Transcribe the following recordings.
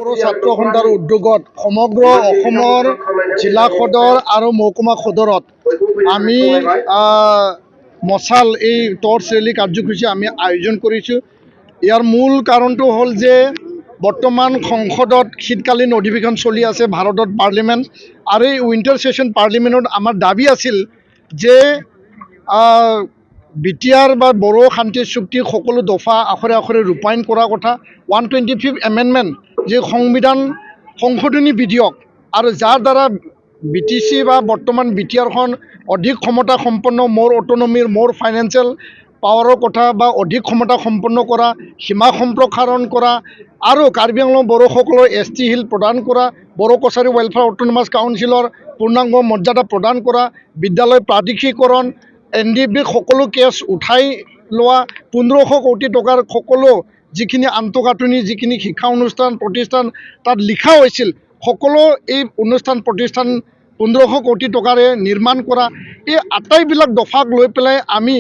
বড়ো ছাত্ৰ সন্থাৰ উদ্যোগত সমগ্ৰ অসমৰ জিলা সদৰ আৰু মহকুমা সদৰত আমি মশাল এই টৰ্চ ৰেলী কাৰ্যসূচী আমি আয়োজন কৰিছোঁ। ইয়াৰ মূল কাৰণটো হ'ল যে বৰ্তমান সংসদত শীতকালীন অধিৱেশন চলি আছে ভাৰতত পাৰ্লিমেণ্ট, আৰু এই উইণ্টাৰ ছেশ্যন পাৰ্লিমেণ্টত আমাৰ দাবী আছিল যে বিটিআৰ বা বড়ো শান্তি চুক্তি সকলো দফা আখৰে আখৰে ৰূপায়ণ কৰাৰ কথা, 125th এমেণ্ডমেণ্ট যি সংবিধান সংশোধনী বিধেয়ক, আৰু যাৰ দ্বাৰা BTC বা বৰ্তমান বিটিআৰখন অধিক ক্ষমতা সম্পন্ন, মোৰ অটনমিৰ, মোৰ ফাইনেন্সিয়েল পাৱাৰৰ কথা বা অধিক ক্ষমতা সম্পন্ন কৰা, সীমা সম্প্ৰসাৰণ কৰা, আৰু কাৰ্বি আংলং বড়োসকলৰ ST শিল প্ৰদান কৰা, বড়ো কছাৰী ৱেলফেয়াৰ অট'নমাছ কাউন্সিলৰ পূৰ্ণাংগ মৰ্যাদা প্ৰদান কৰা, বিদ্যালয় প্ৰাদেশিকৰণ, NDFB সকলো কেছ উঠাই লোৱা, 1500 কোটি টকাৰ সকলো যিখিনি আন্তঃগাঁথনি, যিখিনি শিক্ষা অনুষ্ঠান প্ৰতিষ্ঠান তাত লিখা হৈছিল, সকলো এই অনুষ্ঠান প্ৰতিষ্ঠান 1500 কোটি টকাৰে নিৰ্মাণ কৰা, এই আটাইবিলাক দফাক লৈ পেলাই আমি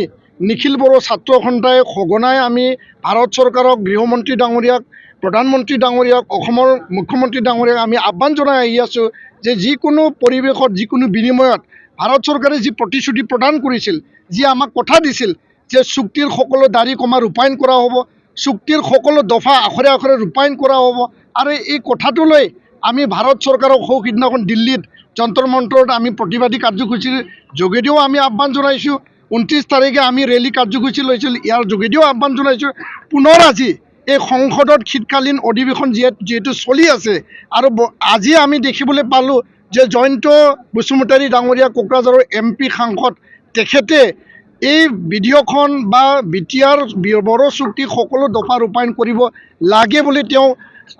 নিখিল বড়ো ছাত্ৰ সন্থাই সঘনাই আমি ভাৰত চৰকাৰক, গৃহমন্ত্ৰী ডাঙৰীয়াক, প্ৰধানমন্ত্ৰী ডাঙৰীয়াক, অসমৰ মুখ্যমন্ত্ৰী ডাঙৰীয়াক আমি আহ্বান জনাই আহি আছোঁ যে যিকোনো পৰিৱেশত, যিকোনো বিনিময়ত ভাৰত চৰকাৰে যি প্ৰতিশ্ৰুতি প্ৰদান কৰিছিল, যি আমাক কথা দিছিল যে চুক্তিৰ সকলো দাড়ি কমা ৰূপায়ণ কৰা হ'ব, চুক্তিৰ সকলো দফা আখৰে আখৰে ৰূপায়ণ কৰা হ'ব, আৰু এই কথাটো লৈ আমি ভাৰত চৰকাৰক সিদিনাখন দিল্লীত যন্তৰ মন্তৰত আমি প্ৰতিবাদী কাৰ্যসূচীৰ যোগেদিও আমি আহ্বান জনাইছোঁ। 29 তাৰিখে আমি ৰেলী কাৰ্যসূচী লৈছিল, ইয়াৰ যোগেদিও আহ্বান জনাইছোঁ। পুনৰ আজি এই সংসদত শীতকালীন অধিৱেশন যিহেতু চলি আছে, আৰু আজি আমি দেখিবলৈ পালোঁ যে জয়ন্ত বসুমতাৰী ডাঙৰীয়া কোকৰাঝাৰৰ MP সাংসদ, তেখেতে এই বিধেয়কখন বা বিটিআৰ বড়ো চুক্তি সকলো দফা ৰূপায়ণ কৰিব লাগে বুলি তেওঁ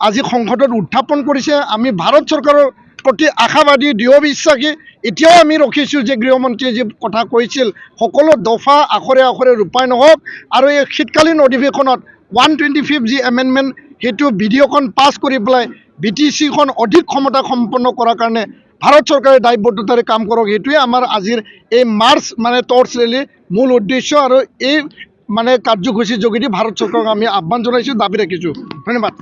আজি সংসদত উত্থাপন কৰিছে। আমি ভাৰত চৰকাৰৰ প্ৰতি আশাবাদী, দৃঢ় বিশ্বাসী। এতিয়াও আমি ৰখিছোঁ যে গৃহমন্ত্ৰীয়ে যি কথা কৈছিল সকলো দফা আখৰে আখৰে ৰূপায়ণ হওক, আৰু এই শীতকালীন অধিৱেশনত 125th যি এমেণ্ডমেণ্ট সেইটো বিধেয়কখন পাছ কৰি পেলাই BTCখন অধিক ক্ষমতা সম্পন্ন কৰাৰ কাৰণে ভাৰত চৰকাৰে দায়বদ্ধতাৰে কাম কৰক। সেইটোৱে আমাৰ আজিৰ এই মাৰ্চ টৰ্চ ৰেলীৰ মূল উদ্দেশ্য, আৰু এই কাৰ্যসূচীৰ যোগেদি ভাৰত চৰকাৰক আমি আহ্বান জনাইছোঁ, দাবী ৰাখিছোঁ। ধন্যবাদ।